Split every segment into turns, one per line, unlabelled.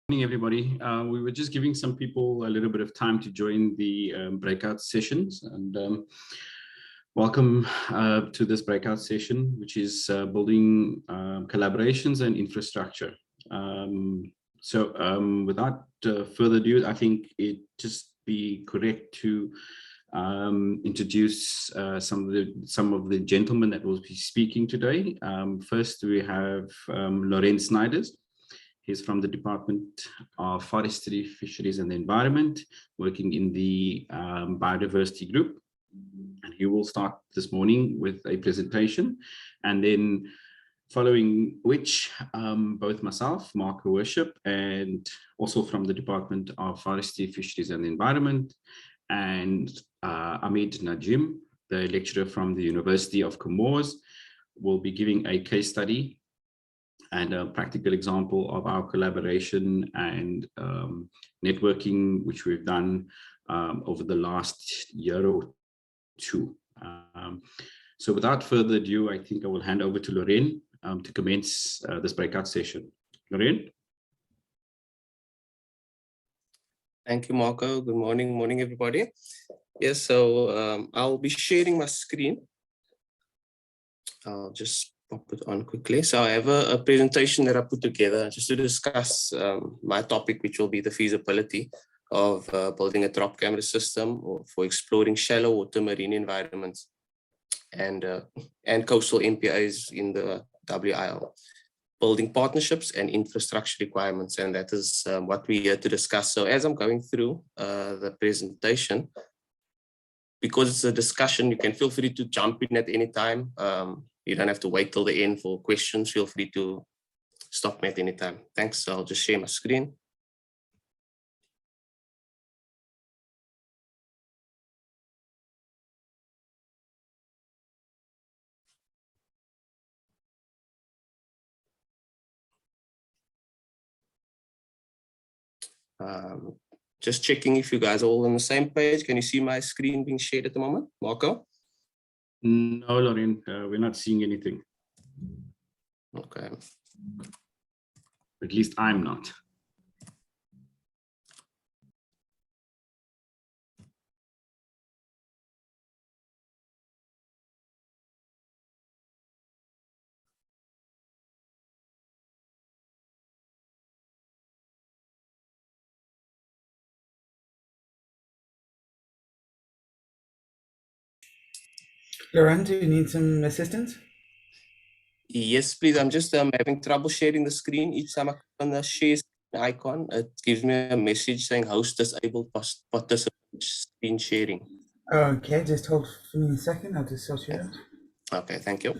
Morning, everybody. We were just giving some people a little bit of time to join the breakout sessions, and welcome to this breakout session, which is building collaborations and infrastructure. Without further ado, I think it just be correct to introduce some of the gentlemen that will be speaking today. First, we have Loren Snyders. He's from the Department of Forestry, Fisheries and the Environment, working in the biodiversity group. And he will start this morning with a presentation, and then following which both myself, Mark Worship, and also from the Department of Forestry, Fisheries and the Environment, and Ahmed Najim, the lecturer from the University of Comores, will be giving a case study and a practical example of our collaboration and networking, which we've done over the last year or two. So without further ado, I think I will hand over to Loren to commence this breakout session. Loren?
Thank you, Marco. Good morning, everybody. Yes, so I'll be sharing my screen. I'll just pop it on quickly. So I have a presentation that I put together just to discuss my topic, which will be the feasibility of building a drop camera system for exploring shallow water marine environments and coastal MPAs in the WIL, building partnerships and infrastructure requirements. And that is what we're here to discuss. So as I'm going through the presentation, because it's a discussion, you can feel free to jump in at any time. You don't have to wait till the end for questions. Feel free to stop me at any time. Thanks. So I'll just share my screen. Just checking if you guys are all on the same page. Can you see my screen being shared at the moment, Marco?
No, Loren, we're not seeing anything.
Okay.
At least I'm not.
Loren, do you need some assistance?
Yes, please. I'm just having trouble sharing the screen. Each time I click on the share icon, it gives me a message saying host disabled participant screen sharing.
Okay, just hold for me a second. I'll just sort you out.
Okay, thank you.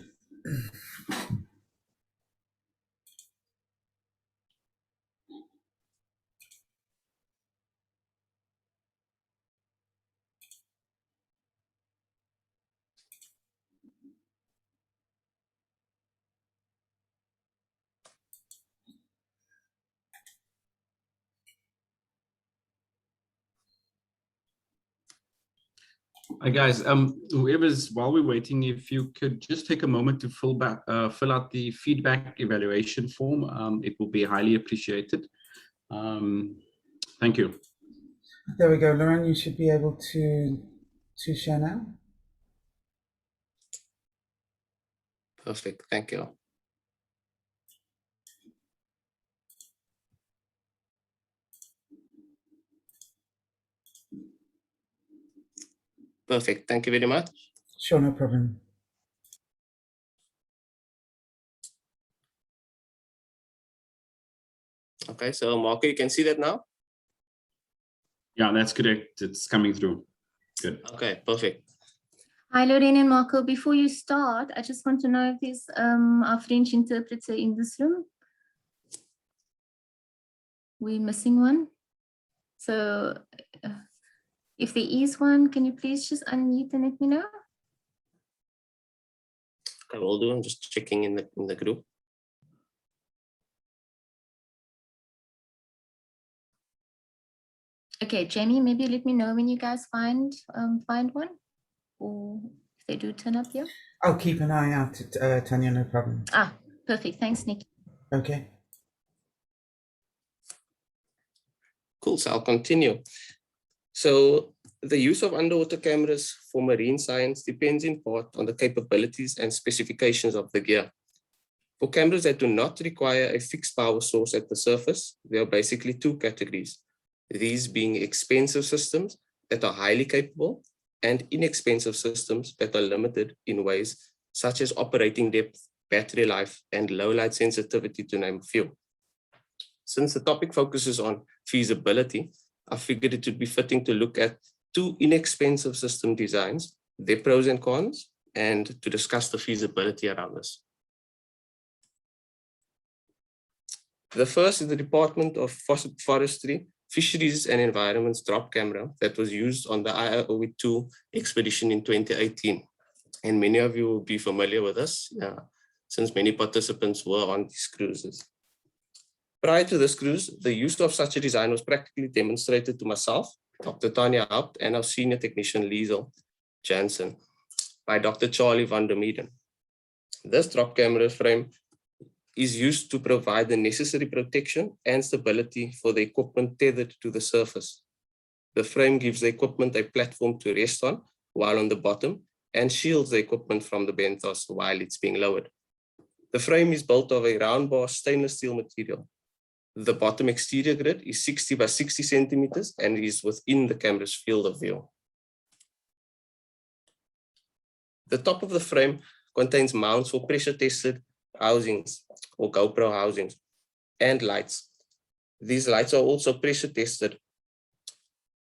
Hi guys, whoever's, while we're waiting, if you could just take a moment to fill out the feedback evaluation form, it will be highly appreciated. Thank you.
There we go, Loren. You should be able to share now.
Perfect. Thank you. Perfect. Thank you very much.
Sure, no problem.
Okay, so Marco, you can see that now?
Yeah, that's correct. It's coming through. Good.
Okay, perfect.
Hi, Loren and Marco. Before you start, I just want to know if there's a French interpreter in this room. We're missing one. So if there is one, can you please just unmute and let me know?
I will do. I'm just checking in the group.
Okay, Jamie, maybe let me know when you guys find one, or if they do turn up here.
I'll keep an eye out, Tanya, no problem.
Ah, perfect. Thanks, Nick.
Okay.
Cool, so I'll continue. So the use of underwater cameras for marine science depends in part on the capabilities and specifications of the gear. For cameras that do not require a fixed power source at the surface, there are basically two categories. These being expensive systems that are highly capable and inexpensive systems that are limited in ways such as operating depth, battery life, and low light sensitivity, to name a few. Since the topic focuses on feasibility, I figured it would be fitting to look at two inexpensive system designs, their pros and cons, and to discuss the feasibility around this. The first is the Department of Forestry, Fisheries and Environment's drop camera that was used on the IOE2 expedition in 2018. And many of you will be familiar with this, since many participants were on these cruises. Prior to this cruise, the use of such a design was practically demonstrated to myself, Dr. Tanya Haupt, and our senior technician Liesel Jansen by Dr. Charlie van der Meeden. This drop camera frame is used to provide the necessary protection and stability for the equipment tethered to the surface. The frame gives the equipment a platform to rest on while on the bottom and shields the equipment from the benthos while it's being lowered. The frame is built of a round bar stainless steel material. The bottom exterior grid is 60 by 60 centimeters and is within the camera's field of view. The top of the frame contains mounts for pressure tested housings or GoPro housings and lights. These lights are also pressure tested.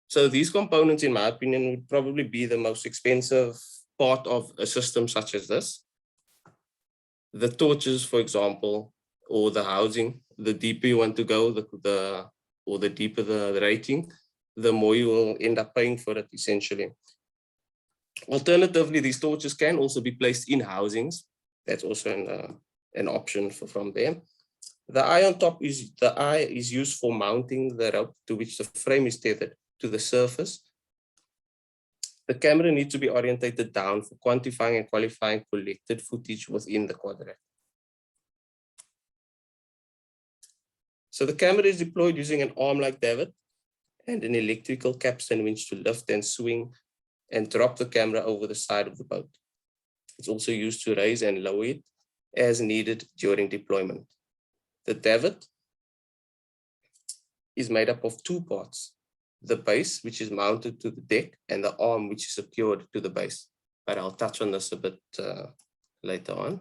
So these components, in my opinion, would probably be the most expensive part of a system such as this. The torches, for example, or the housing, the deeper you want to go, the deeper the rating, the more you will end up paying for it, essentially. Alternatively, these torches can also be placed in housings. That's also an option from them. The eye on top is used for mounting the rope to which the frame is tethered to the surface. The camera needs to be orientated down for quantifying and qualifying collected footage within the quadrant. So the camera is deployed using an arm-like davit and an electrical capstan winch to lift and swing and drop the camera over the side of the boat. It's also used to raise and lower it as needed during deployment. The davit is made up of two parts: the base, which is mounted to the deck, and the arm, which is secured to the base. But I'll touch on this a bit later on.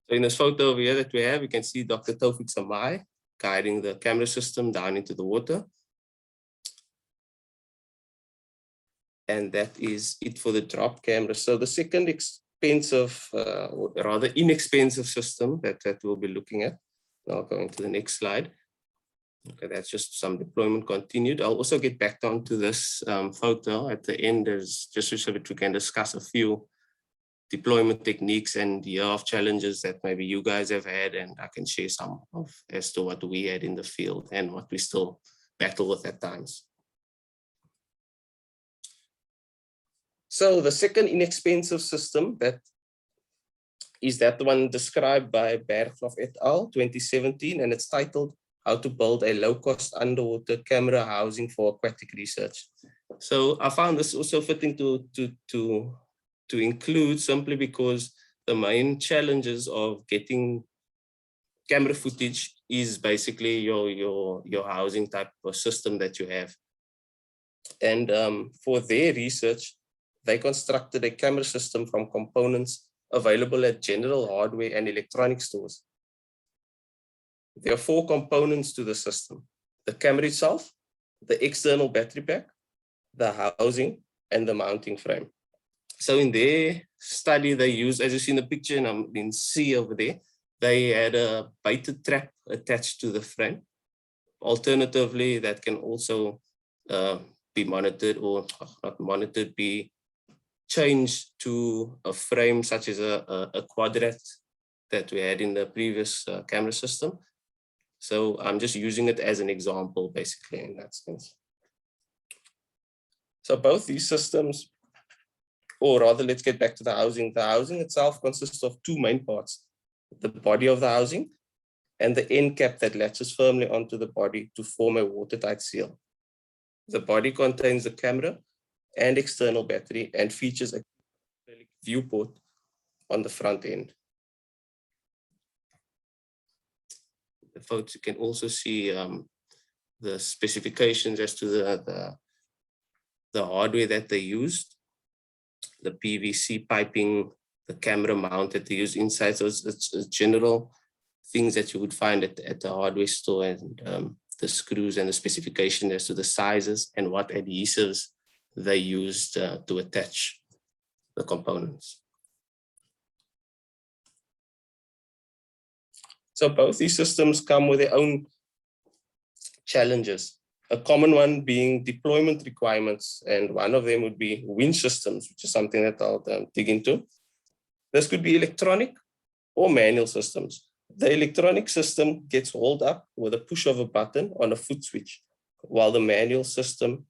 So in this photo over here that we have, you can see Dr. Taufik Samai guiding the camera system down into the water. And that is it for the drop camera. So the second expensive, or rather inexpensive system that we'll be looking at. Now going to the next slide. Okay, that's just some deployment continued. I'll also get back down to this photo at the end, just so that we can discuss a few deployment techniques and year of challenges that maybe you guys have had, and I can share some of as to what we had in the field and what we still battle with at times. So the second inexpensive system that is that one described by Berghoff et al. 2017, and it's titled How to Build a Low-Cost Underwater Camera Housing for Aquatic Research. So I found this also fitting to include, simply because the main challenges of getting camera footage is basically your housing type of system that you have. And for their research, they constructed a camera system from components available at general hardware and electronic stores. There are 4 components to the system: the camera itself, the external battery pack, the housing, and the mounting frame. So in their study, they used, as you see in the picture in C over there, they had a baited trap attached to the frame. Alternatively, that can also be monitored, or not monitored, be changed to a frame such as a quadrat that we had in the previous camera system. So I'm just using it as an example, basically, in that sense. So both these systems, or rather, let's get back to the housing. The housing itself consists of 2 main parts: the body of the housing and the end cap that latches firmly onto the body to form a watertight seal. The body contains the camera and external battery and features a viewport on the front end. The photos, you can also see the specifications as to the hardware that they used, the PVC piping, the camera mount that they use inside. So it's general things that you would find at the hardware store, and the screws and the specification as to the sizes and what adhesives they used to attach the components. So both these systems come with their own challenges. A common one being deployment requirements, and one of them would be winch systems, which is something that I'll dig into. This could be electronic or manual systems. The electronic system gets hauled up with a push of a button on a foot switch, while the manual system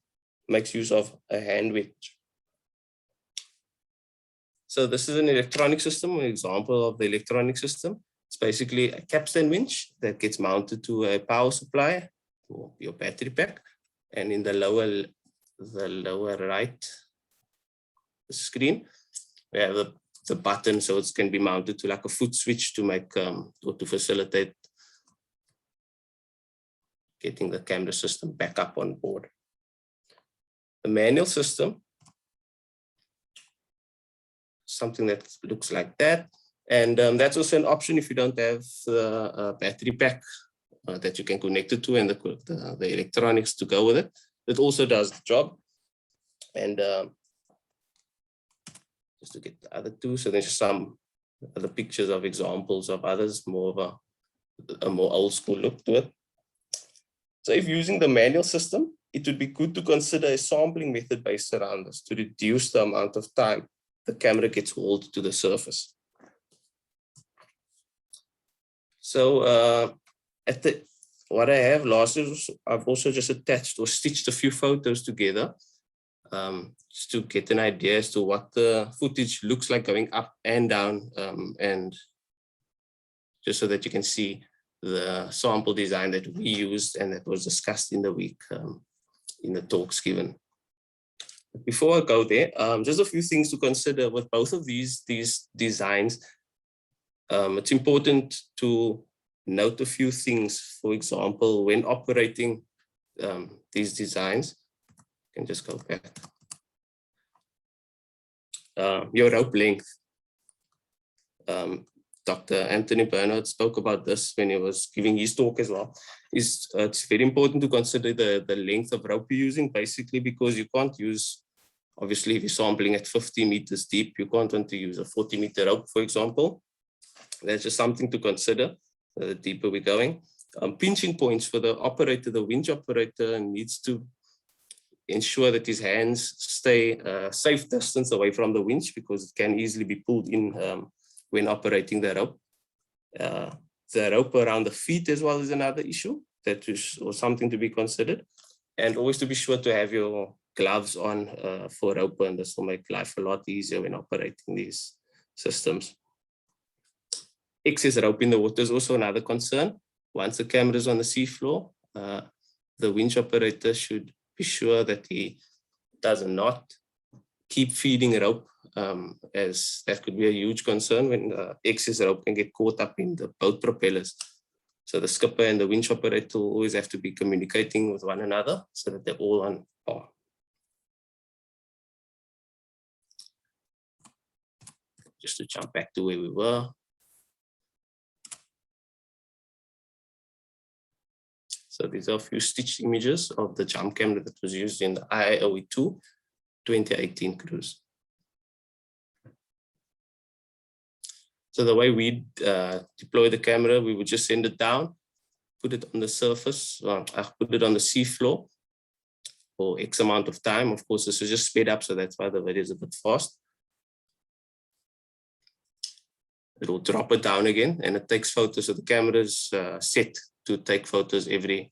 makes use of a hand winch. So this is an electronic system, an example of the electronic system. It's basically a capstan winch that gets mounted to a power supply or your battery pack. And in the lower right screen, we have the button, so it can be mounted to like a foot switch to make or to facilitate getting the camera system back up on board. The manual system, something that looks like that. And that's also an option if you don't have the battery pack that you can connect it to and the electronics to go with it. It also does the job. And just to get the other two, so there's some other pictures of examples of others, more of a more old school look to it. So if using the manual system, it would be good to consider a sampling method based around this to reduce the amount of time the camera gets hauled to the surface. So what I have last is I've also just attached or stitched a few photos together just to get an idea as to what the footage looks like going up and down, and just so that you can see the sample design that we used and that was discussed in the week in the talks given. Before I go there, just a few things to consider with both of these designs. It's important to note a few things. For example, when operating these designs, you can just go back. Your rope length. Dr. Anthony Bernard spoke about this when he was giving his talk as well. It's very important to consider the length of rope you're using, basically because you can't use, obviously if you're sampling at 50 meters deep, you can't want to use a 40-meter rope, for example. That's just something to consider the deeper we're going. Pinching points for the operator, the winch operator needs to ensure that his hands stay a safe distance away from the winch because it can easily be pulled in when operating the rope. The rope around the feet as well is another issue that is or something to be considered. And always to be sure to have your gloves on for rope, and this will make life a lot easier when operating these systems. Excess rope in the water is also another concern. Once the camera is on the seafloor, the winch operator should be sure that he does not keep feeding rope, as that could be a huge concern when excess rope can get caught up in the boat propellers. So the skipper and the winch operator will always have to be communicating with one another so that they're all on par. Just to jump back to where we were. So these are a few stitched images of the jump camera that was used in the IIOE 2 2018 cruise. So the way we deploy the camera, we would just send it down, put it on the surface, put it on the seafloor for X amount of time. Of course, this is just sped up, so that's why the video is a bit fast. It will drop it down again and it takes photos. So the camera is set to take photos every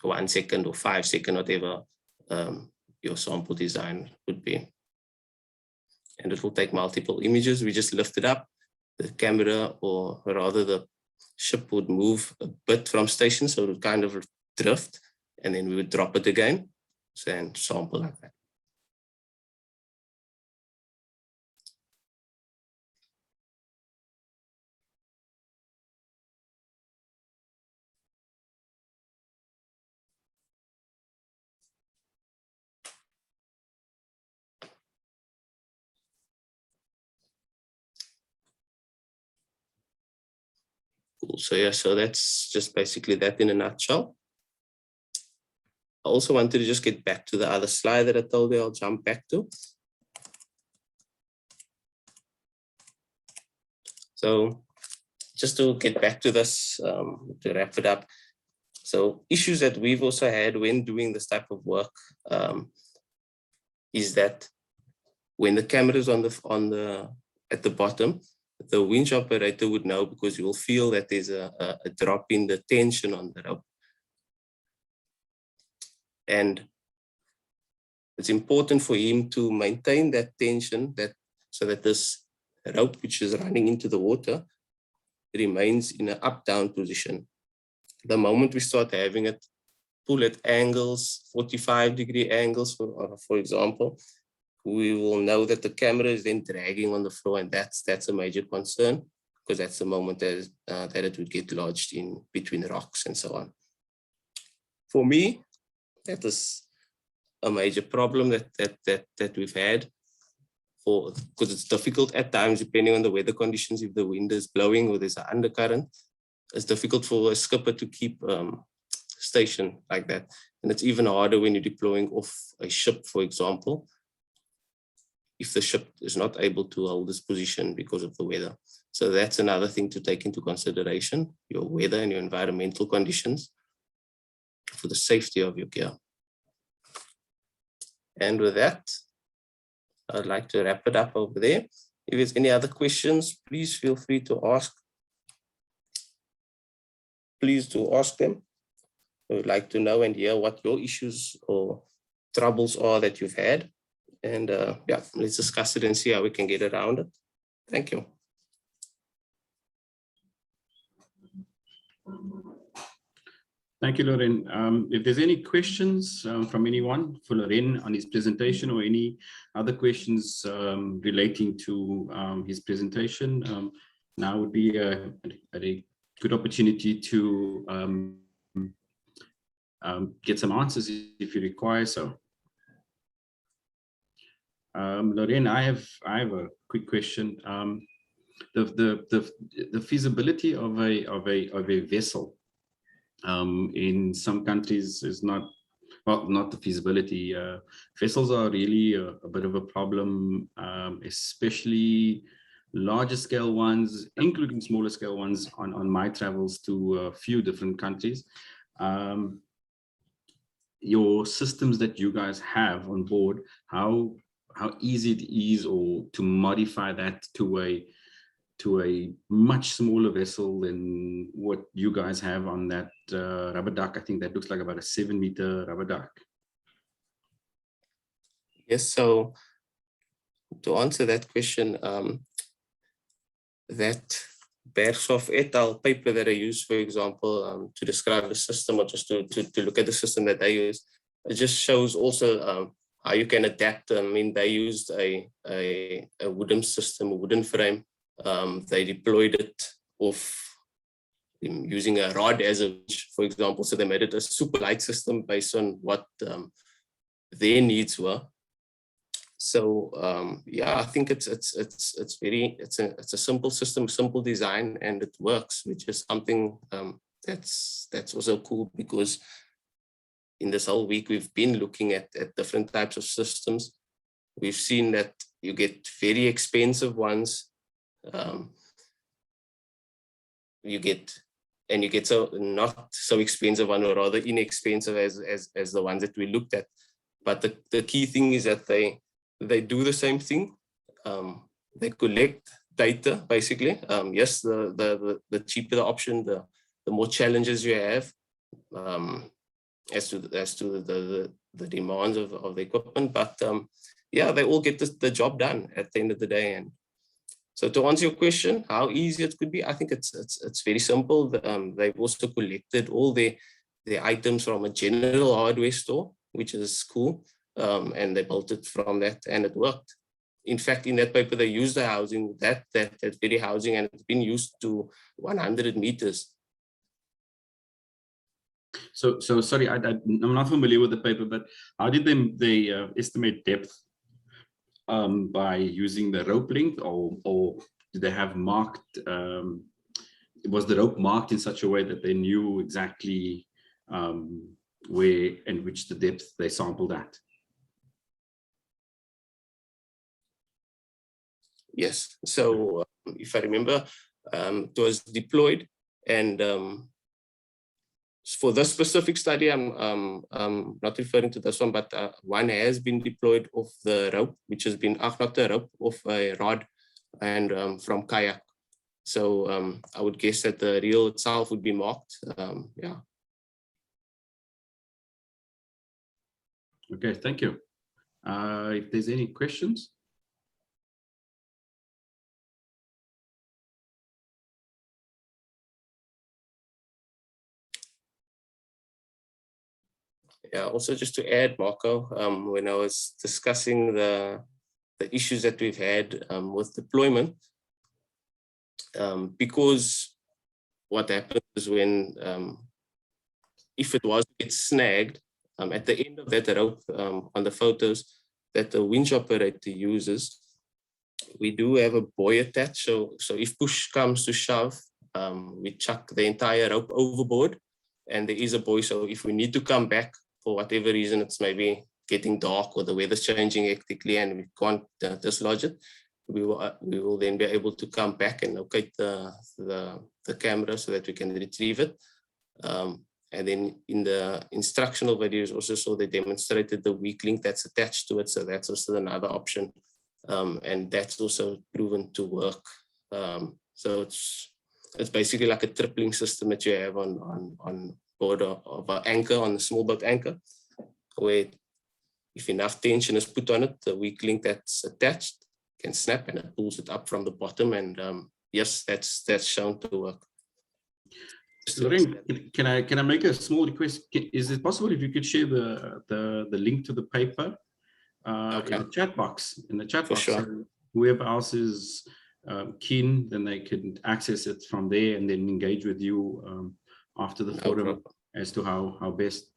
1 second or 5 seconds, whatever your sample design would be. And it will take multiple images. We just lift it up. The camera, or rather the ship would move a bit from station, so it would kind of drift, and then we would drop it again, and sample like that. Cool. So yeah, so that's just basically that in a nutshell. I also wanted to just get back to the other slide that I told you I'll jump back to. So just to get back to this, to wrap it up. So issues that we've also had when doing this type of work is that when the camera is at the bottom, the winch operator would know, because you will feel that there's a drop in the tension on the rope. And it's important for him to maintain that tension, so that this rope, which is running into the water, remains in an up-down position. The moment we start having it pull at angles, 45-degree angles, for example, we will know that the camera is then dragging on the floor, and that's a major concern, because that's the moment that it would get lodged in between rocks and so on. For me, that is a major problem that we've had, because it's difficult at times, depending on the weather conditions. If the wind is blowing or there's an undercurrent, it's difficult for a skipper to keep station like that. And it's even harder when you're deploying off a ship, for example, if the ship is not able to hold this position because of the weather. So that's another thing to take into consideration, your weather and your environmental conditions for the safety of your gear. And with that, I'd like to wrap it up over there. If there's any other questions, please feel free to ask. Please do ask them. I would like to know and hear what your issues or troubles are that you've had. And yeah, let's discuss it and see how we can get around it. Thank you.
Thank you, Loren. If there's any questions from anyone for Loren on his presentation, or any other questions relating to his presentation, now would be a good opportunity to get some answers if you require so. Loren, I have a quick question. The feasibility of a vessel in some countries is not the feasibility. Vessels are really a bit of a problem, especially larger scale ones, including smaller scale ones on my travels to a few different countries. Your systems that you guys have on board, how easy it is or to modify that to a much smaller vessel than what you guys have on that rubber duck. I think that looks like about a 7-meter rubber duck.
Yes, so to answer that question, that Berghoff et al. Paper that I use, for example, to describe the system, or just to look at the system that they use, it just shows also how you can adapt. I mean, they used a wooden system, a wooden frame. They deployed it off using a rod as a winch, for example. So they made it a super light system based on what their needs were. So yeah, I think it's a simple system, simple design, and it works, which is something that's also cool, because in this whole week we've been looking at different types of systems. We've seen that you get very expensive ones. You get so not so expensive one, or rather inexpensive as the ones that we looked at. But the key thing is that they do the same thing. They collect data, basically. Yes, the cheaper the option, the more challenges you have as to the demands of the equipment. But yeah, they all get the job done at the end of the day. And So to answer your question, how easy it could be, I think it's very simple. They've also collected all the items from a general hardware store, which is cool. And they built it from that, and it worked. In fact, in that paper, they used the housing, that very housing, and it's been used to 100 meters.
So sorry, I'm not familiar with the paper, but how did they estimate depth by using the rope length, or did they have marked? Was the rope marked in such a way that they knew exactly where and which the depth they sampled at?
Yes. So if I remember, it was deployed, and for this specific study, I'm not referring to this one, but one has been deployed off the rope, which has been not a rope, off a rod, and from kayak. So I would guess that the reel itself would be marked. Yeah.
Okay, thank you. If there's any questions.
Yeah, also just to add, Marco, when I was discussing the issues that we've had with deployment, because what happens is when, if it was to get snagged, at the end of that rope on the photos that the winch operator uses, we do have a buoy attached. So if push comes to shove, we chuck the entire rope overboard, and there is a buoy. So if we need to come back for whatever reason, it's maybe getting dark or the weather's changing hectically and we can't dislodge it, we will then be able to come back and locate the camera so that we can retrieve it. And then in the instructional videos also, so they demonstrated the weak link that's attached to it. So that's also another option. And that's also proven to work. So it's basically like a tripling system that you have on board of an anchor, on a small boat anchor, where if enough tension is put on it, the weak link that's attached can snap and it pulls it up from the bottom. And yes, that's shown to work.
Lorraine, can I make a small request? Is it possible if you could share the link to the paper
Okay.
in the chat box? In the chat
For
box,
sure.
so whoever else is keen, then they can access it from there and then engage with you after the forum
problem.
as to how best.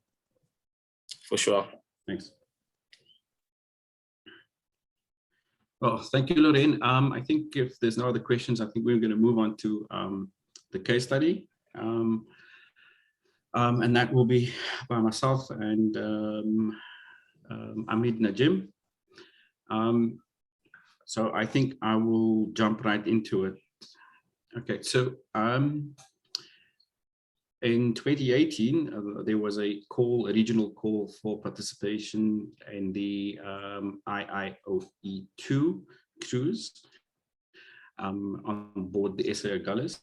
For sure.
Thanks. Well, thank you, Lorraine. I think if there's no other questions, I think we're going to move on to the case study. And that will be by myself and Amit Najim. So I think I will jump right into it. Okay, so in 2018, there was a regional call for participation in the IIOE2 cruise on board the SAO Gullis.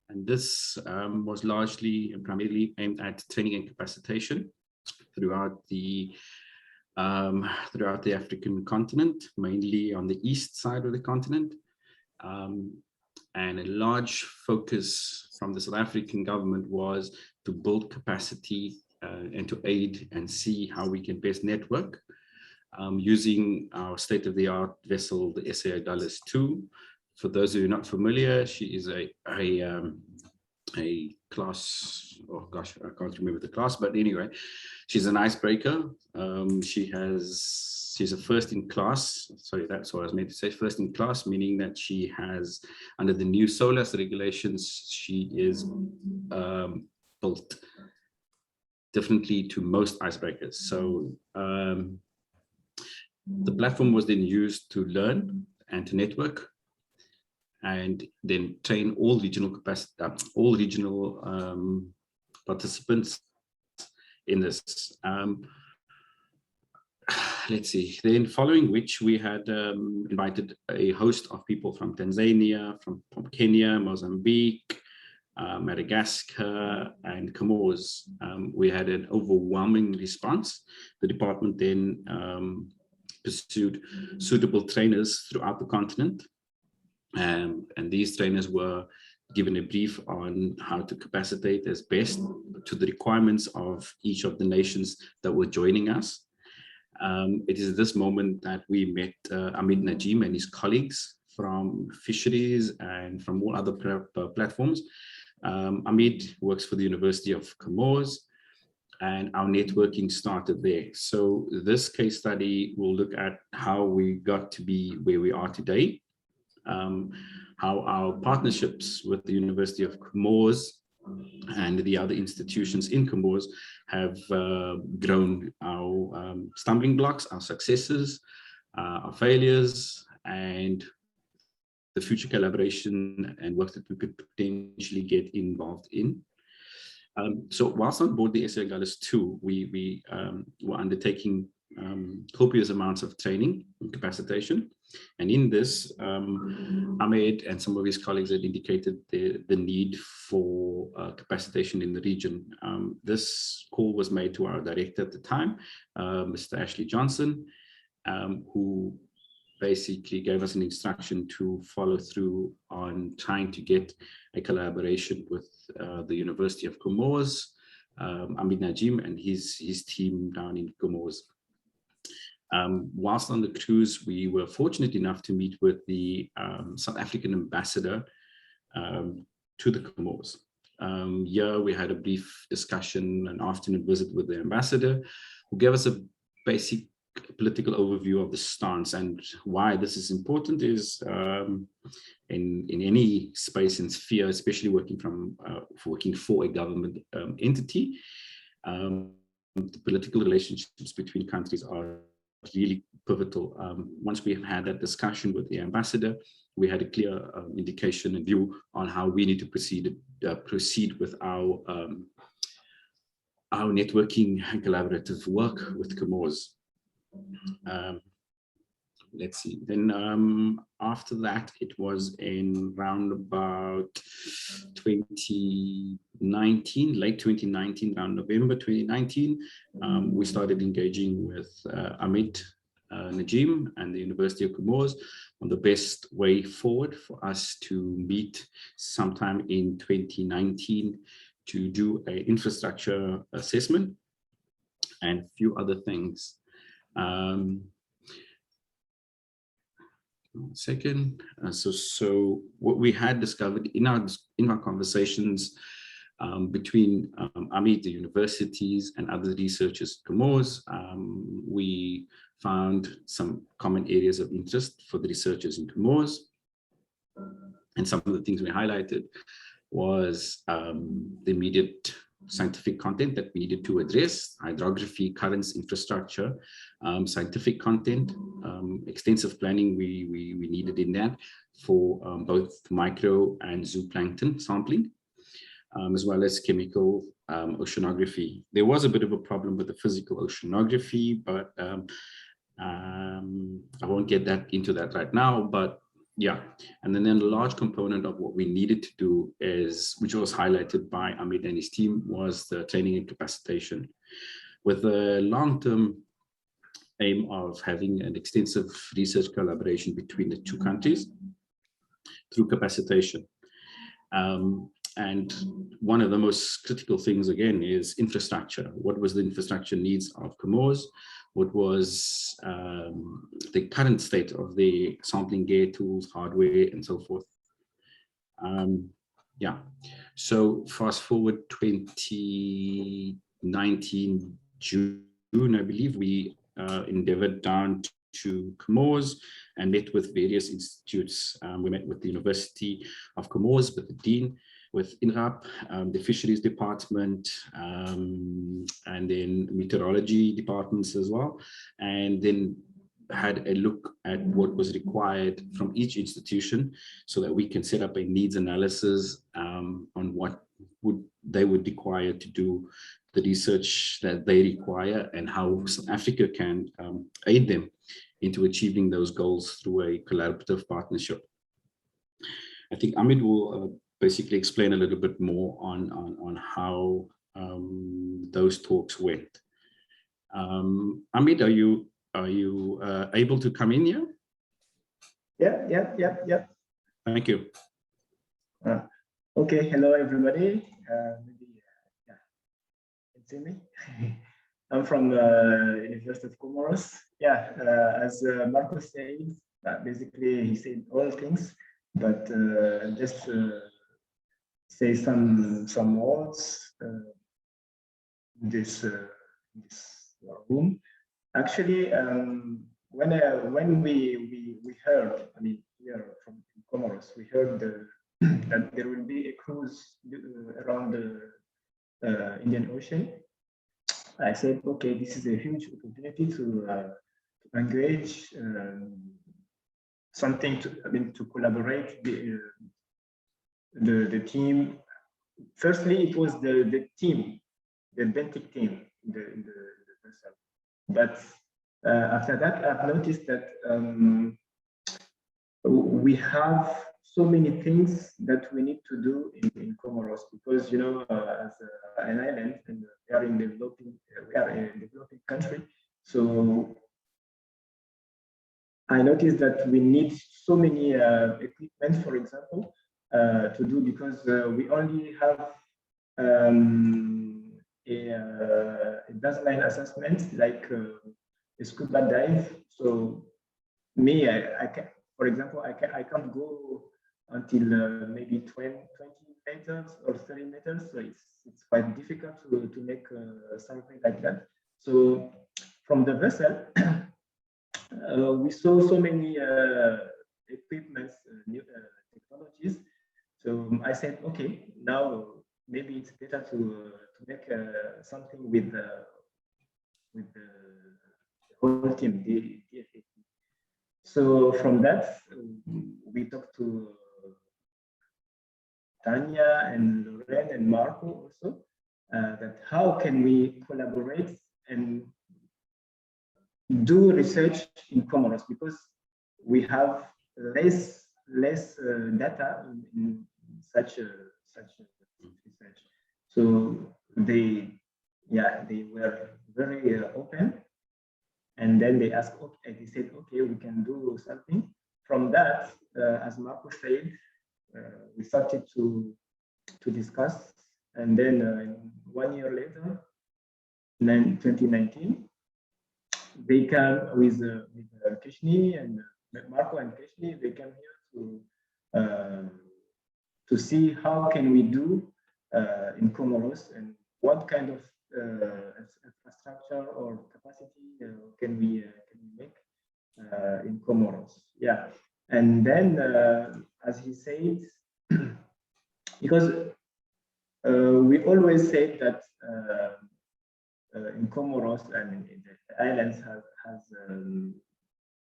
And this was largely and primarily aimed at training and capacitation throughout the African continent, mainly on the east side of the continent. And a large focus from the South African government was to build capacity and to aid and see how we can best network using our state-of-the-art vessel, the SAO Dulles 2. For those who are not familiar, she is a class, oh gosh, I can't remember the class, but anyway, she's an icebreaker. She's a first in class. Sorry, that's what I was meant to say. First in class, meaning that she has, under the new SOLAS regulations, she is built differently to most icebreakers. So the platform was then used to learn and to network, and then train all regional participants in this. Let's see, then following which we had invited a host of people from Tanzania, from Kenya, Mozambique, Madagascar, and Comoros. We had an overwhelming response. The department then pursued suitable trainers throughout the continent And these trainers were given a brief on how to capacitate as best to the requirements of each of the nations that were joining us. It is this moment that we met Amit Najim and his colleagues from fisheries and from all other platforms. Amit works for the University of Comoros, and our networking started there. So this case study will look at how we got to be where we are today, how our partnerships with the University of Comoros and the other institutions in Comoros have grown our stumbling blocks, our successes, our failures, and the future collaboration and work that we could potentially get involved in. So whilst on board the SA Gallus 2, we were undertaking copious amounts of training and capacitation. And in this, Ahmed and some of his colleagues had indicated the need for capacitation in the region. This call was made to our director at the time, Mr. Ashley Johnson, who basically gave us an instruction to follow through on trying to get a collaboration with the University of Comoros, Amit Najim and his team down in Comoros. Whilst on the cruise, we were fortunate enough to meet with the South African ambassador to the Comoros. Here we had a brief discussion, an afternoon visit with the ambassador, who gave us a basic political overview of the stance. And why this is important is in any space and sphere, especially working for a government entity, the political relationships between countries are really pivotal. Once we have had that discussion with the ambassador, we had a clear indication and view on how we need to proceed with our networking and collaborative work with Comoros. Let's see, then after that, it was in round about 2019, late 2019, around November 2019, we started engaging with Amit Najim and the University of Comoros on the best way forward for us to meet sometime in 2019 to do an infrastructure assessment and a few other things. Second, so what we had discovered in our conversations between Amit, the universities, and other researchers at Comoros, we found some common areas of interest for the researchers in Comoros. And some of the things we highlighted was the immediate scientific content that we needed to address: hydrography, currents, infrastructure, scientific content, extensive planning we needed in that for both micro and zooplankton sampling, as well as chemical oceanography. There was a bit of a problem with the physical oceanography, but I won't get into that right now, but yeah. And then a large component of what we needed to do which was highlighted by Amit and his team, was the training and capacitation, with a long-term aim of having an extensive research collaboration between the two countries through capacitation. And one of the most critical things, again, is infrastructure. What was the infrastructure needs of Comoros? What was the current state of the sampling gear, tools, hardware, and so forth? Yeah, so fast forward 2019 June, I believe, we endeavored down to Comoros and met with various institutes. We met with the University of Comoros, with the Dean, with INRAP, the Fisheries Department, and then meteorology departments as well, and then had a look at what was required from each institution so that we can set up a needs analysis on what they would require to do the research that they require, and how South Africa can aid them into achieving those goals through a collaborative partnership. I think Amit will basically explain a little bit more on how those talks went. Amit, are you able to come in here?
Yeah.
Thank you.
Okay, hello everybody. Maybe, yeah, you can see me. I'm from University of Comoros. Yeah, as Marcos said, basically he said all things, but just say some words in this room. Actually, when we heard, I mean, here from Comoros, we heard that there will be a cruise around the Indian Ocean. I said, okay, this is a huge opportunity to engage something to collaborate the team. Firstly, it was the team, the Bentic team, the vessel. But after that, I've noticed that we have so many things that we need to do in Comoros, because you know, as an island, and we are a developing country. So I noticed that we need so many equipment, for example, to do, because we only have a baseline assessment, like a scuba dive. So me, I can, for example, I can't go until maybe 20 meters or 30 meters. So it's quite difficult to make something like that. So from the vessel, we saw so many equipments, new technologies. So I said, okay, now maybe it's better to make something with the whole team, the DFA. So from that, we talked to Tanya and Loren and Marco also, that how can we collaborate and do research in Comoros, because we have less data in such research. So they were very open, and then they asked, okay, they said, okay, we can do something. From that, as Marco said, we started to discuss, and then 1 year later, 2019, they came with Keshni and Marco and Keshni. They came here to see how can we do in Comoros, and what kind of infrastructure or capacity can we make in Comoros. Yeah, and then as he said, because we always say that in Comoros, I mean, the islands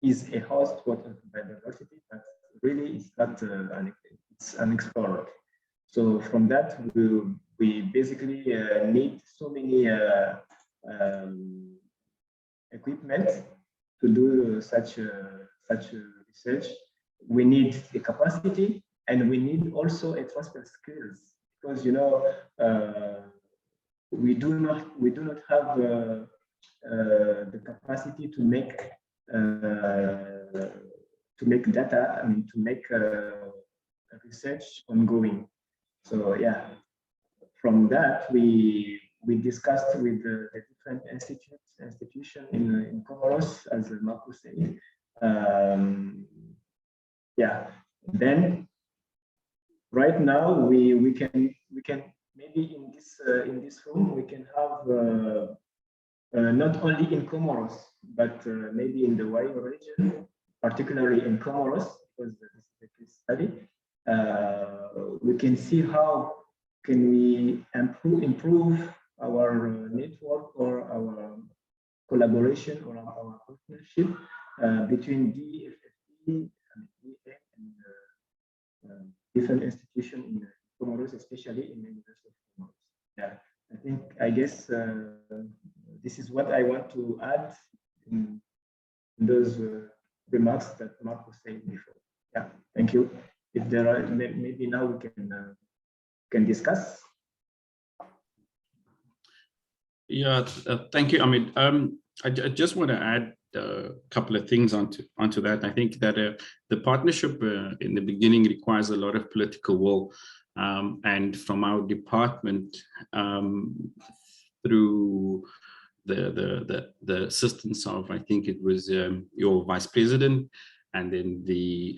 is a host for biodiversity, but really it's not it's unexplored. So from that, we basically need so many equipment to do such research. We need a capacity, and we need also a transfer skills, because you know we do not have the capacity to make data. I mean, to make research ongoing. So yeah, from that we discussed with the different institutions in Comoros, as Marco said. Yeah, then right now we can maybe in this room we can have not only in Comoros, but maybe in the wider region, particularly in Comoros, because this is a case study. We can see how can we improve our network or our collaboration or our partnership between DFFE and different institutions in Comoros, especially in the University of Comoros. Yeah, I guess this is what I want to add in those remarks that Marco said before. Yeah, thank you. If there are, maybe now we can discuss.
Yeah, thank you. I mean, I just want to add a couple of things onto that. I think that the partnership in the beginning requires a lot of political will, and from our department, through the assistance of, I think it was your vice president, and then the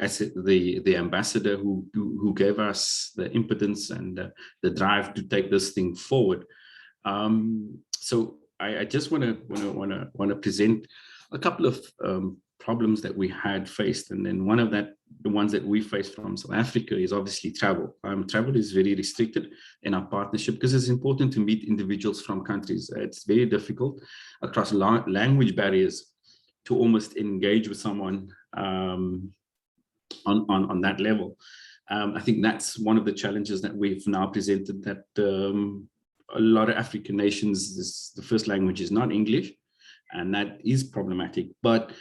ambassador who gave us the impotence and the drive to take this thing forward. So I just want to present a couple of problems that we had faced, and then the ones that we faced from South Africa is obviously travel. Travel is very restricted in our partnership because it's important to meet individuals from countries. It's very difficult across language barriers to almost engage with someone on that level. I think that's one of the challenges that we've now presented, that a lot of African nations, the first language is not English, and that is problematic. But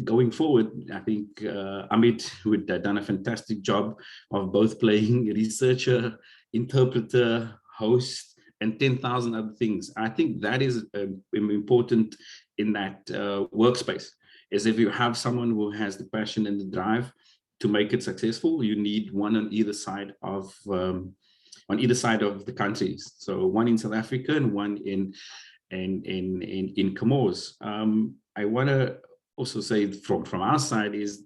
going forward, I think Amit would have done a fantastic job of both playing researcher, interpreter, host, and 10,000 other things. I think that is important in that workspace, is if you have someone who has the passion and the drive to make it successful, you need one on either side of the countries. So one in South Africa and one in Comoros. I want to also say from our side is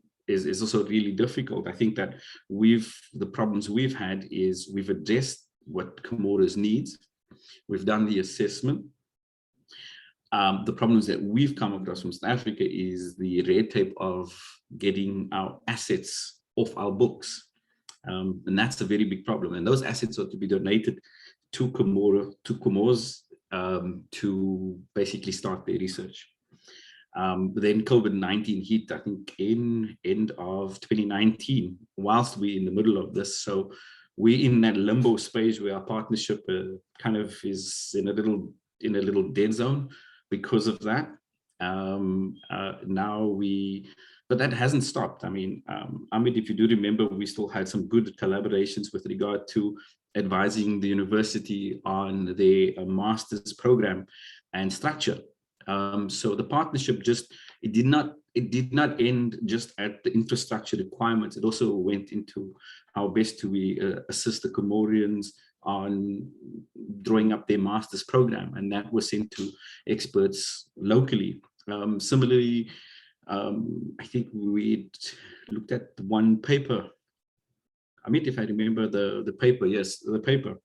also really difficult. I think that the problems we've had is we've addressed what Comoros needs. We've done the assessment. The problems that we've come across from South Africa is the red tape of getting our assets off our books. And that's a very big problem. And those assets are to be donated to Comoros to basically start their research. Then COVID-19 hit, I think, in end of 2019, whilst we're in the middle of this. So we're in that limbo space where our partnership kind of is in a little dead zone because of that. But that hasn't stopped. I mean, Amit, if you do remember, we still had some good collaborations with regard to advising the university on their master's program and structure. So the partnership it did not end just at the infrastructure requirements. It also went into how best do we assist the Comorians on drawing up their master's program, and that was sent to experts locally. Similarly, I think we looked at one paper. Amit, if I remember the paper, yes, the paper.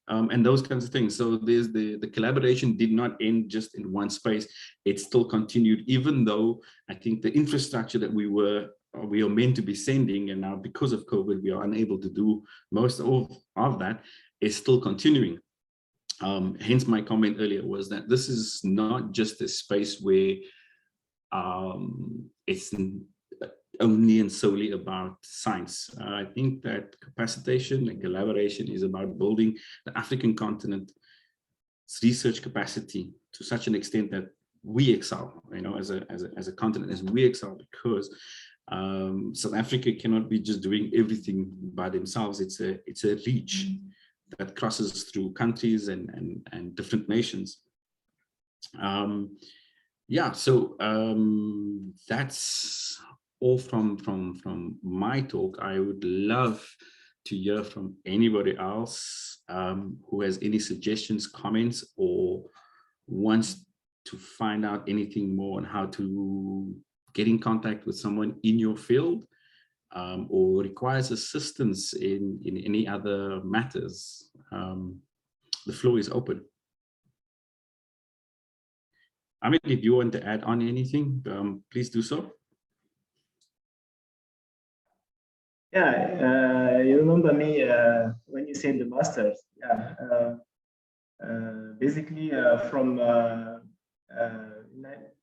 And those kinds of things. So there's the collaboration did not end just in one space. It still continued, even though I think the infrastructure that we are meant to be sending, and now because of COVID, we are unable to do most of that, is still continuing. Hence my comment earlier was that this is not just a space where it's only and solely about science. I think that capacitation and collaboration is about building the African continent's research capacity to such an extent that we excel, as a continent, as we excel, because South Africa cannot be just doing everything by themselves. It's a reach that crosses through countries and different nations. Yeah, so that's all from my talk. I would love to hear from anybody else who has any suggestions, comments, or wants to find out anything more on how to get in contact with someone in your field, or requires assistance in any other matters. The floor is open. Amit, if you want to add on anything, please do so.
Yeah, you remember me when you said the masters. Yeah, basically from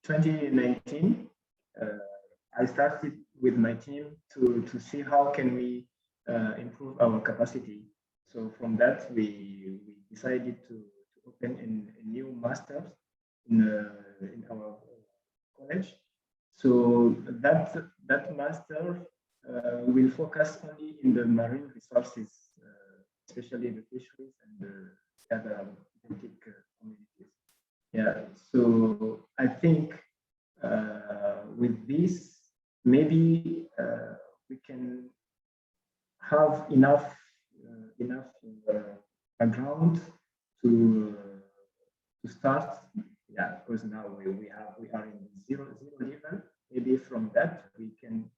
2019, I started with my team to see how can we improve our capacity. So from that, we decided to open a new masters in our college. So that master will focus only in the marine resources, especially the fisheries and the other benthic communities. Yeah, so I think with this, maybe we can have enough background to start. Yeah, because now we are in zero level. Maybe from that we can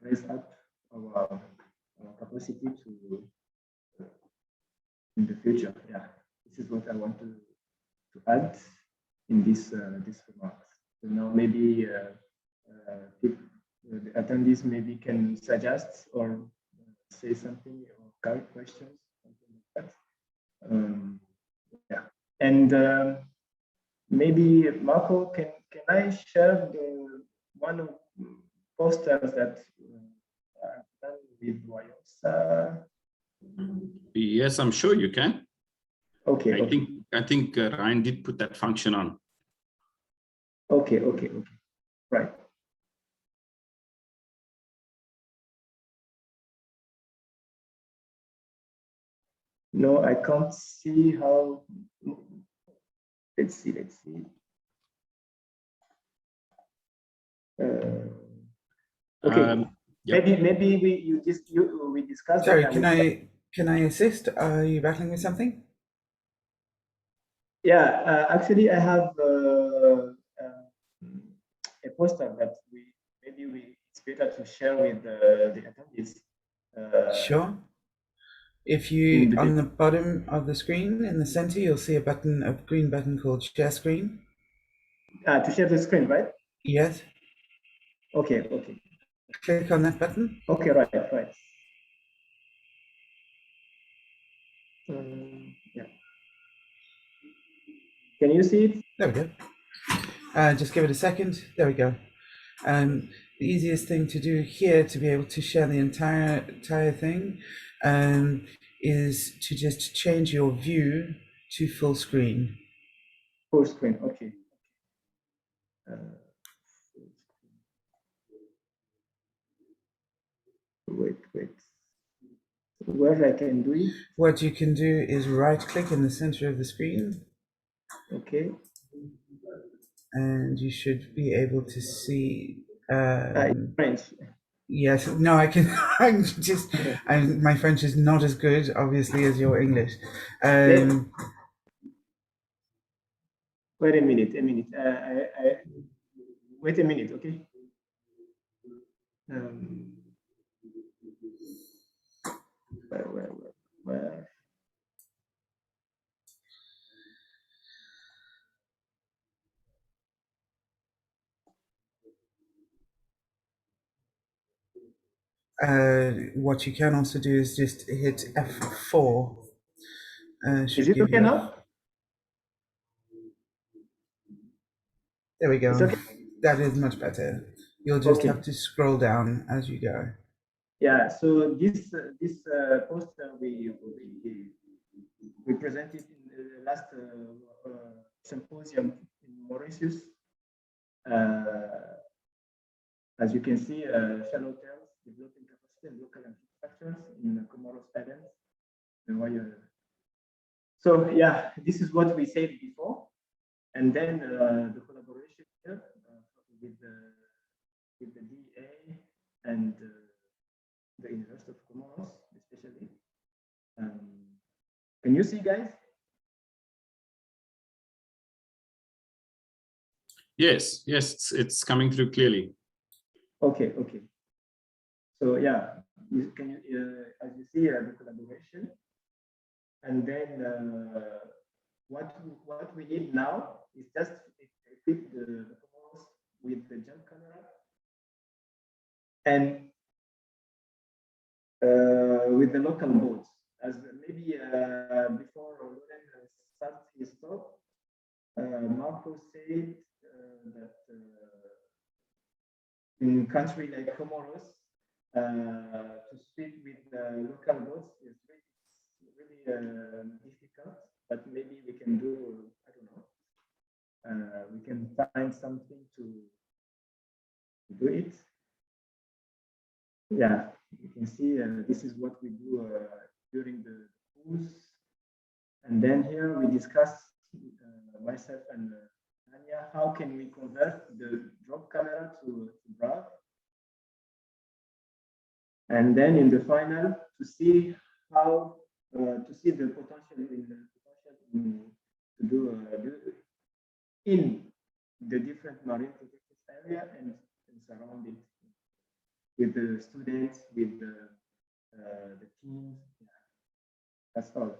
raise up our capacity to in the future. Yeah, this is what I want to add in this remarks. So now maybe the attendees maybe can suggest or say something or correct questions, something like that. Yeah, and maybe Marco, can I share the one of posters that I've done with Wayosa?
Yes, I'm sure you can.
Okay.
I think Ryan did put that function on.
Okay. Right. No, I can't see how. Let's see. Okay.
Yep.
Maybe we discussed.
Sorry,
that
can I assist? Are you battling with something?
Yeah, actually, I have a poster that it's better to share with the attendees.
Sure. If you, on the bottom of the screen in the center, you'll see a green button called Share Screen.
To share the screen, right?
Yes.
Okay.
Click on that button.
Okay, right. Yeah. Can you see it?
There we go. Just give it a second. There we go. The easiest thing to do here to be able to share the entire thing is to just change your view to full screen.
Full screen, okay. Wait. Where I can do it?
What you can do is right click in the center of the screen.
Okay.
And you should be able to see.
French.
Yes, no, I can. My French is not as good, obviously, as your English.
Wait a minute. Wait a minute, okay? Where?
What you can also do is just hit F4.
Is it okay now?
There we go.
It's okay.
That is much better. You'll just have to scroll down as you go.
Yeah. So this poster we presented in the last symposium in Mauritius. As you can see, shallow tails developing capacity and local infrastructures in the Comoros Islands. So yeah, this is what we said before, and then the collaboration here with the DA and the University of Comoros, especially. Can you see, guys?
Yes, it's coming through clearly.
Okay. So yeah, as you see, the collaboration, and then what we need now is just equip the Comoros with the jump camera and with the local boats. As maybe before Loren starts his talk, Marco said that in country like Comoros, to speak with local boats is really difficult, but maybe we can do, I don't know, we can find something to do it. Yeah, you can see this is what we do during the cruise. And then here we discuss myself and Tanya, how can we convert the drop camera to BRAV? And then in the final, to see how to see the potential to do in the different marine protected area and surround it with the students, with the teams. Yeah. That's all.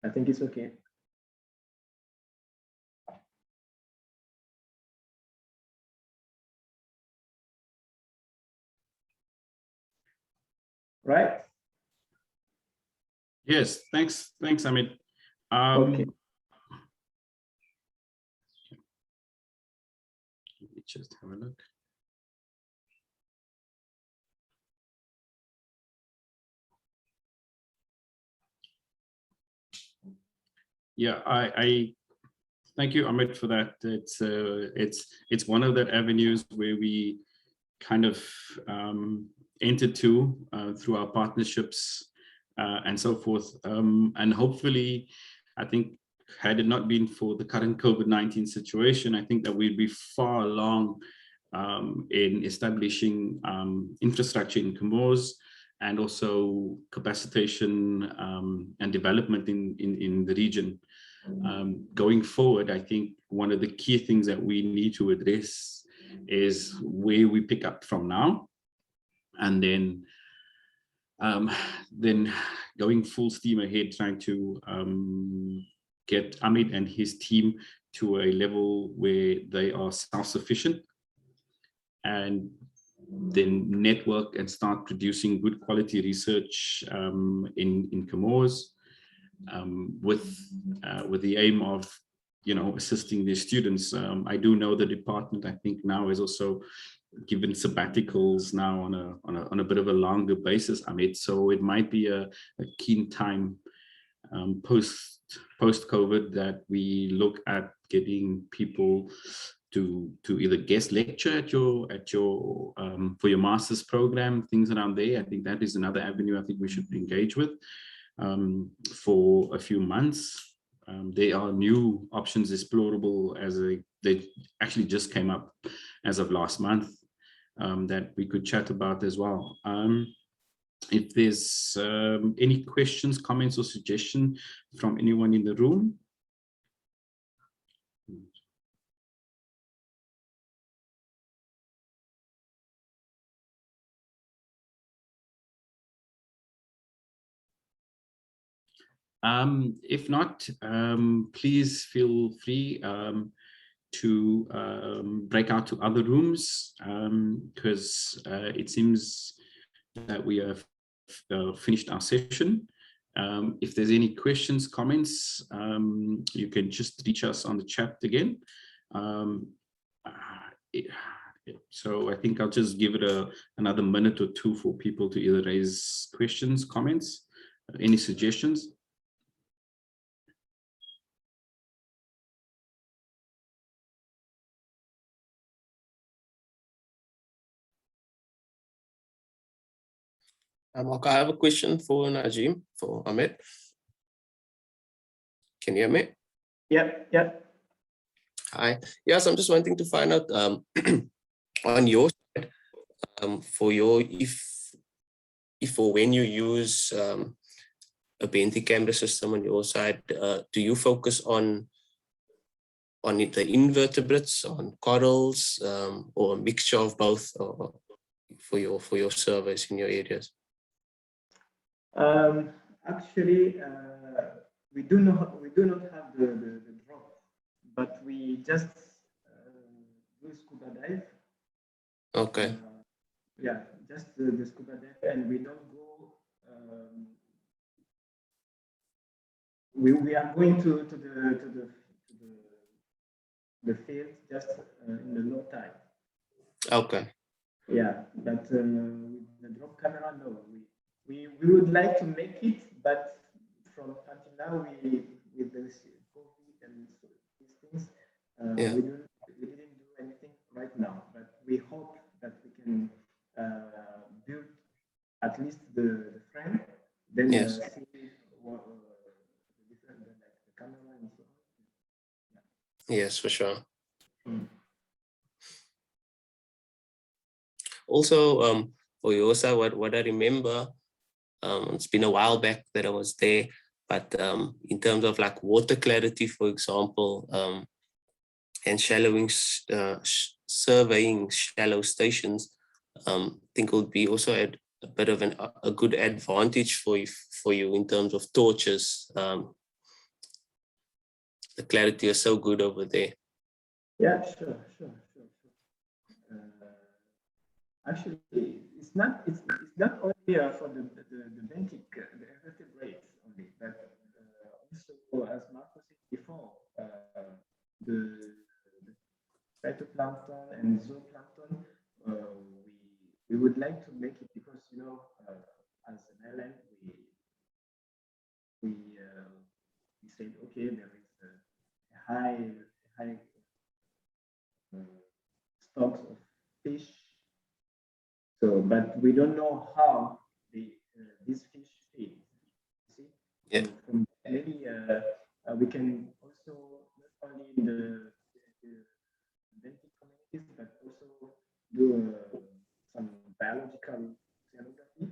I think it's okay. Right?
Yes, thanks, Amit.
Okay.
Let me just have a look. Yeah, I thank you, Amit, for that. It's one of the avenues where we kind of entered to through our partnerships and so forth. And hopefully, I think, had it not been for the current COVID-19 situation, I think that we'd be far along in establishing infrastructure in Comoros and also capacitation and development in the region. Going forward, I think one of the key things that we need to address is where we pick up from now, and then going full steam ahead, trying to get Amit and his team to a level where they are self-sufficient, and then network and start producing good quality research in Comoros, with the aim of, assisting their students. I do know the department, I think now, is also given sabbaticals now on a bit of a longer basis, Amit. So it might be a keen time post-COVID that we look at getting people to either guest lecture at your for your master's program, things around there. I think that is another avenue I think we should engage with for a few months. There are new options explorable they actually just came up as of last month, that we could chat about as well. If there's any questions, comments, or suggestion from anyone in the room. If not, please feel free to break out to other rooms, because it seems that we have finished our session. If there's any questions, comments, you can just reach us on the chat again. So I think I'll just give it another minute or two for people to either raise questions, comments, any suggestions.
Okay, I have a question for Najim, for Amit. Can you hear me?
Yep.
Hi. Yes, I'm just wanting to find out on your side, for your if or when you use a Benti camera system on your side, do you focus on the invertebrates, on corals, or a mixture of both, or for your surveys in your areas?
Actually, we do not have the drop, but we just do scuba dive.
Okay.
Yeah, just the scuba dive, and we don't go. We are going to the field just in the low tide.
Okay.
Yeah, but with the drop camera, no. We would like to make it, but from until now, with the COVID and these things,
Yeah.
we didn't do anything right now. But we hope that we can build at least the frame, then
Yes.
see
Yes, for sure.
Mm.
Also, for Yosa, what I remember, it's been a while back that I was there, but in terms of like water clarity, for example, and surveying shallow stations, I think it would be also a bit of a good advantage for you in terms of torches. The clarity is so good over there.
Yeah, sure. Actually, it's not only for the basic the effective rates only, but also as Marco said before, the phytoplankton and zooplankton, we would like to make it because as an island we said okay there is a high stocks of fish. So, but we don't know how these fish feed. You see,
Yeah.
so from maybe we can also not only in the benthic communities, but also do some biological oceanography.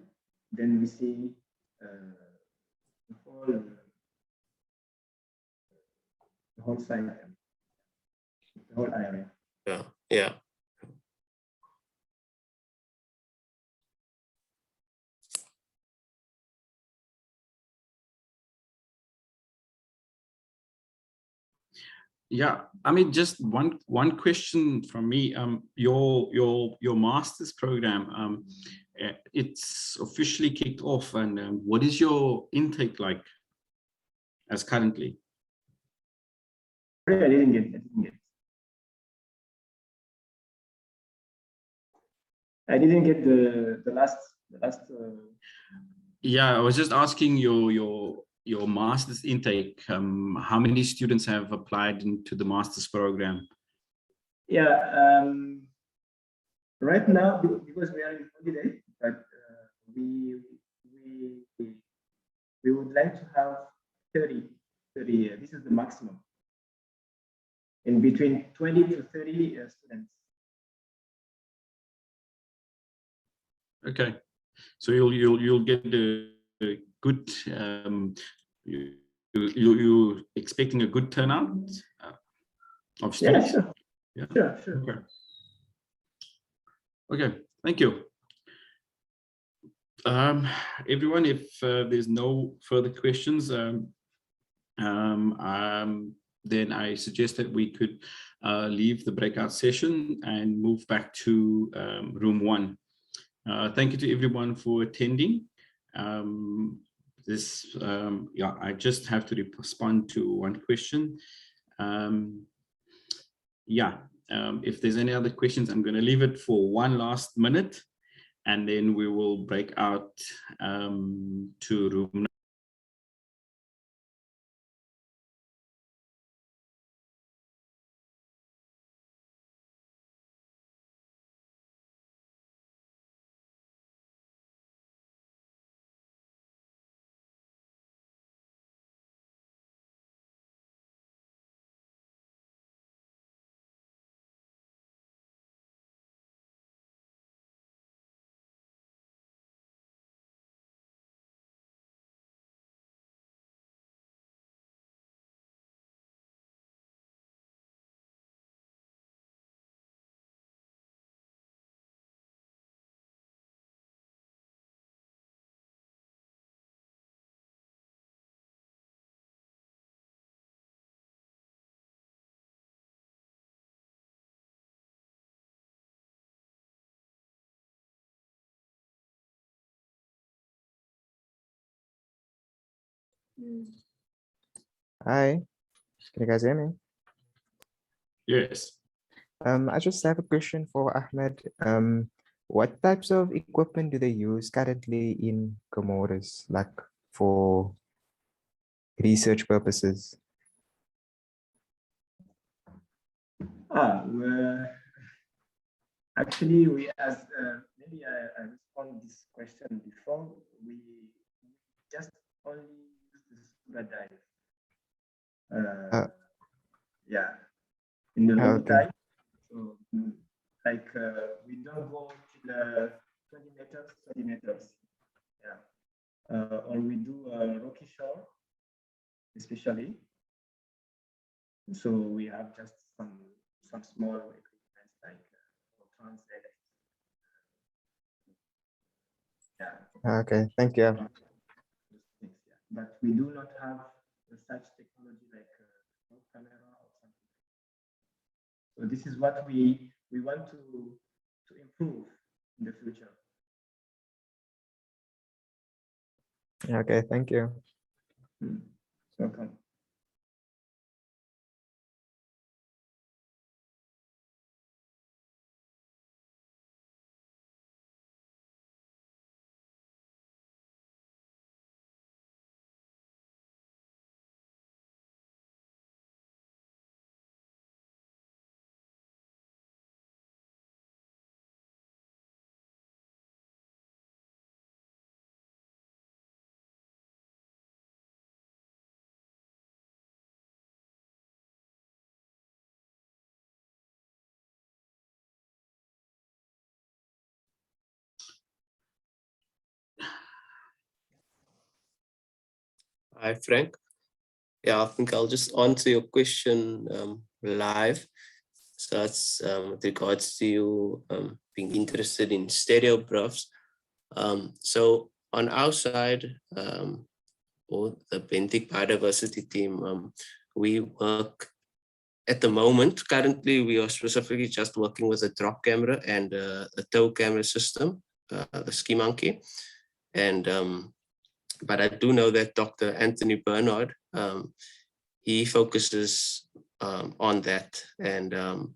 Then we see the whole site, the whole area.
Yeah.
Yeah, I mean, just one question from me. Your master's program, it's officially kicked off, and what is your intake like as currently?
Sorry, I didn't get. I didn't get the last.
Yeah, I was just asking your master's intake. How many students have applied into the master's program?
Yeah, right now because we are in holiday, but we would like to have 30. This is the maximum. In between 20 to 30 students.
Okay, so you'll get a good. You're expecting a good turnout of students.
Yeah, sure.
Okay. Okay, thank you. Everyone, if there's no further questions, then I suggest that we could leave the breakout session and move back to room 1. Thank you to everyone for attending. I just have to respond to one question. If there's any other questions, I'm going to leave it for one last minute, and then we will break out to room.
Hi, can you guys hear me?
Yes.
I just have a question for Ahmed. What types of equipment do they use currently in Comoros, like for research purposes?
Well, actually, we as maybe I respond this question before. We just only use the scuba dive. Yeah, in the long
Okay.
time. So like we don't go till 20 meters, 30 meters. Yeah. Or we do rocky shore, especially. So we have just some small equipment like transit. Yeah.
Okay. Thank you.
But we do not have such technology like camera or something. So this is what we want to improve in the future.
Okay. Thank you.
Welcome.
Hi, Frank. Yeah, I think I'll just answer your question live. So that's with regards to you being interested in stereo graphs. So on our side, or the benthic biodiversity team, we work at the moment. Currently, we are specifically just working with a drop camera and a tow camera system, the Ski Monkey. And but I do know that Dr. Anthony Bernard, he focuses on that. And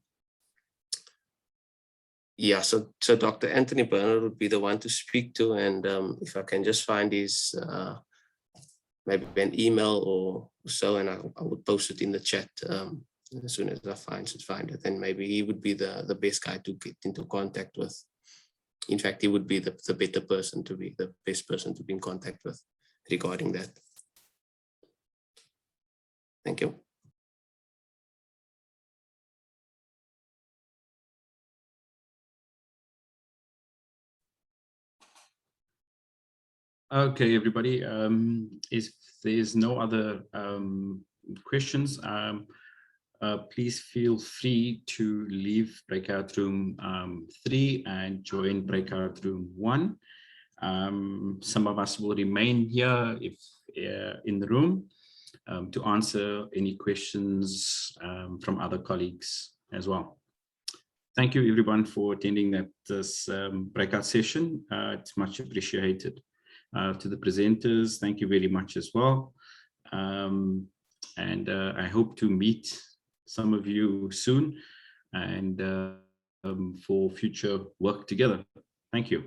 yeah, so Dr. Anthony Bernard would be the one to speak to. And if I can just find his maybe an email or so, and I would post it in the chat as soon as I find it. Then maybe he would be the best guy to get into contact with. In fact, he would be the better person to be the best person to be in contact with regarding that. Thank you.
Okay, everybody. If there's no other questions, please feel free to leave breakout room 3 and join breakout room 1. Some of us will remain here if in the room to answer any questions from other colleagues as well. Thank you everyone for attending this breakout session. It's much appreciated. To the presenters, thank you very much as well. And I hope to meet some of you soon and for future work together. Thank you.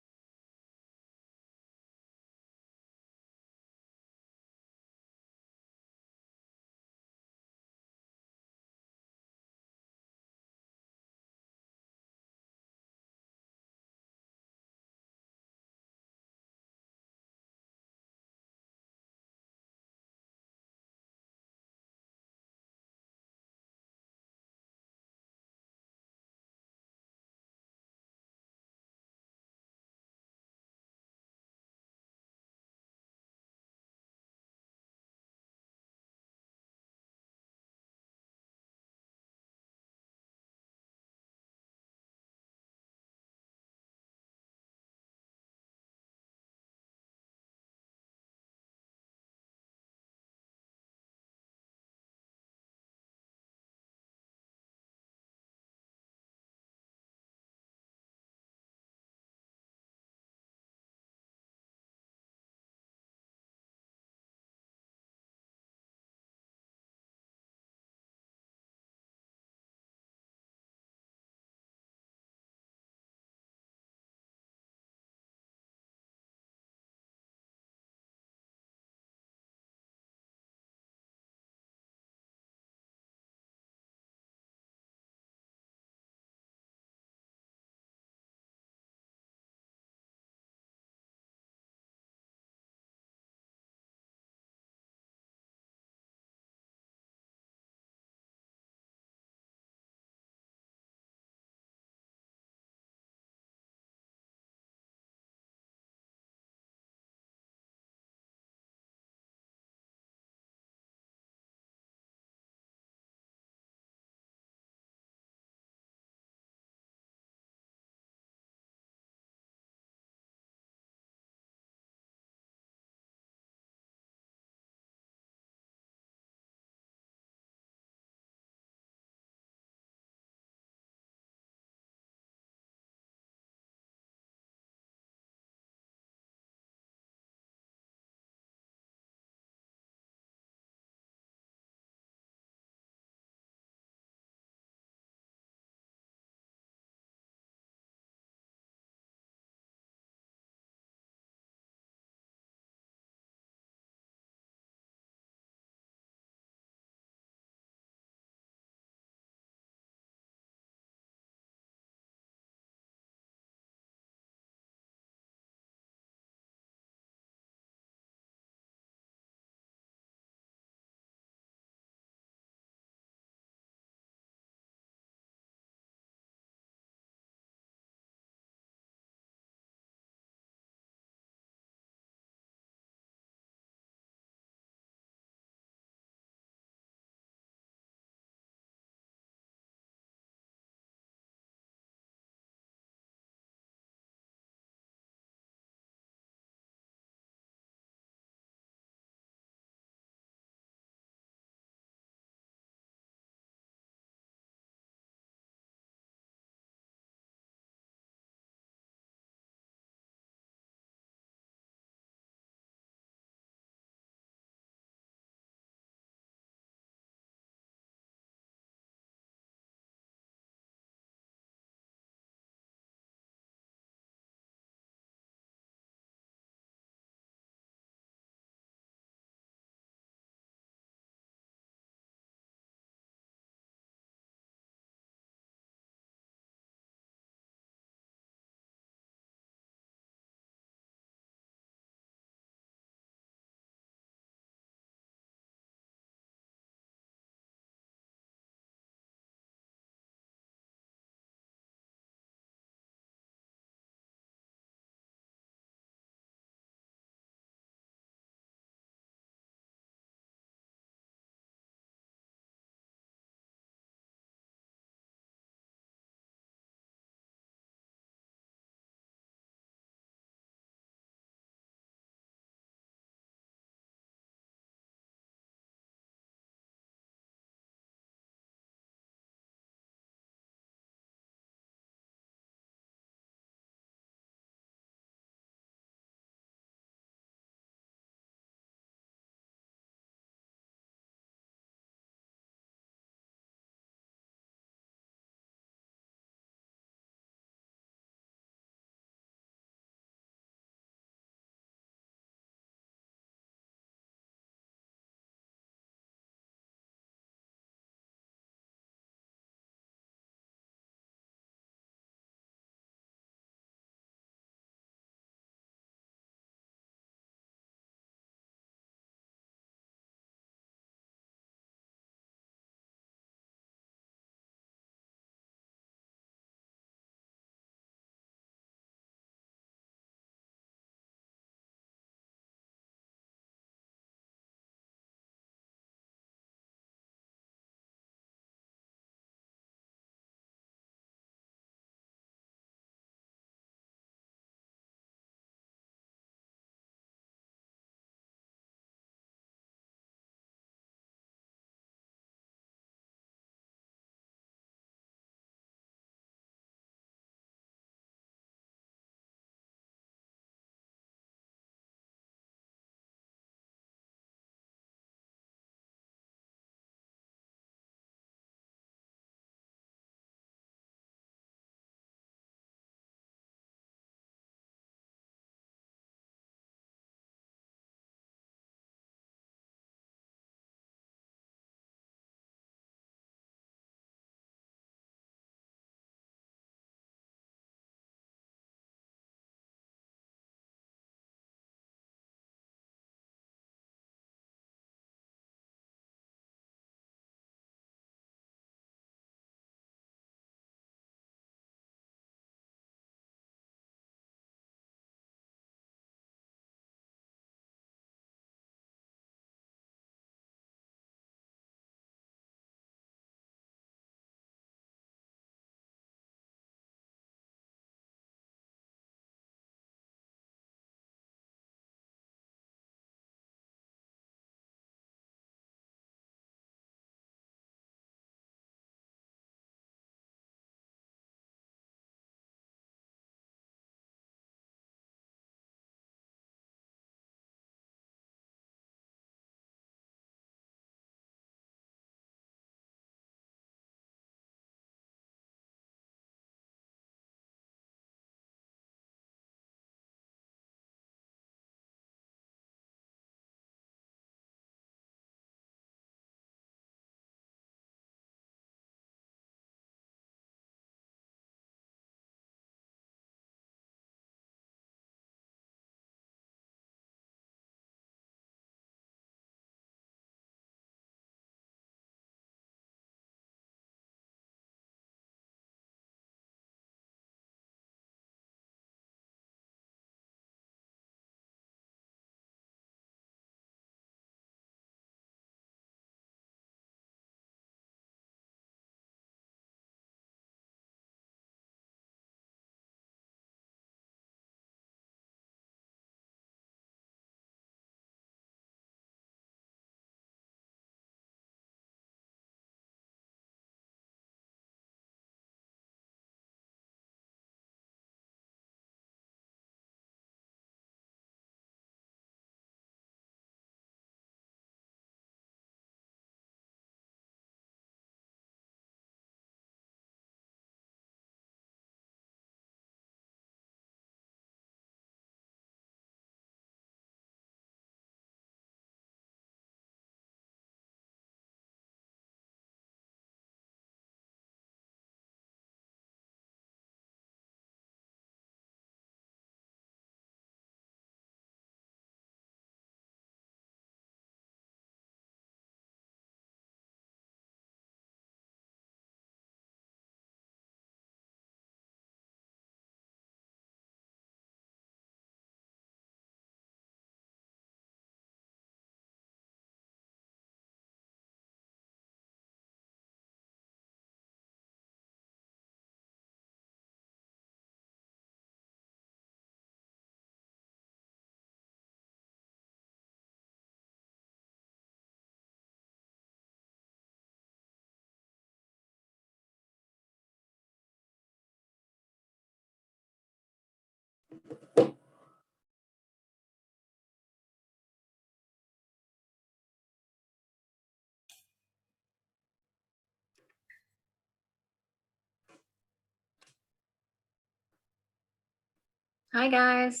Hi, guys.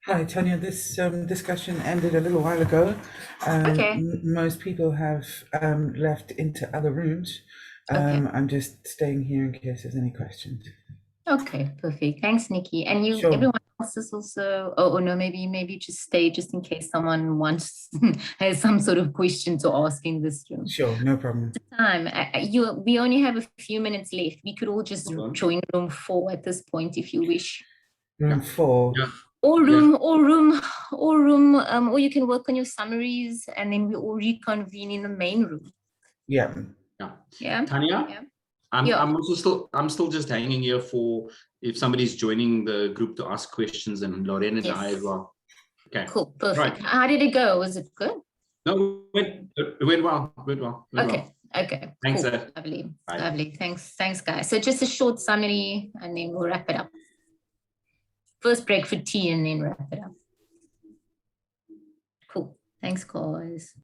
Hi, Tanya. This discussion ended a little while ago.
Okay.
Most people have left into other rooms.
Okay.
I'm just staying here in case there's any questions.
Okay, perfect. Thanks, Nikki. And you,
Sure.
everyone else is also, oh no, maybe just stay just in case someone wants, has some sort of question to ask in this room.
Sure, no problem.
Time, we only have a few minutes left. We could all just join room 4 at this point if you wish.
Room 4.
Yeah.
Or you can work on your summaries and then we all reconvene in the main room.
Yeah.
Yeah.
Yeah.
Tanya,
Yeah.
I'm still just hanging here for if somebody's joining the group to ask questions, and Lorraine and I as well. Okay.
Cool. Perfect.
Right.
How did it go? Was it good?
No, it went well. Went well.
Okay. Okay.
Thanks,
Cool.
Ed.
Lovely.
Bye.
Lovely. Thanks, guys. So just a short summary and then we'll wrap it up. First break for tea and then wrap it up. Cool. Thanks, guys.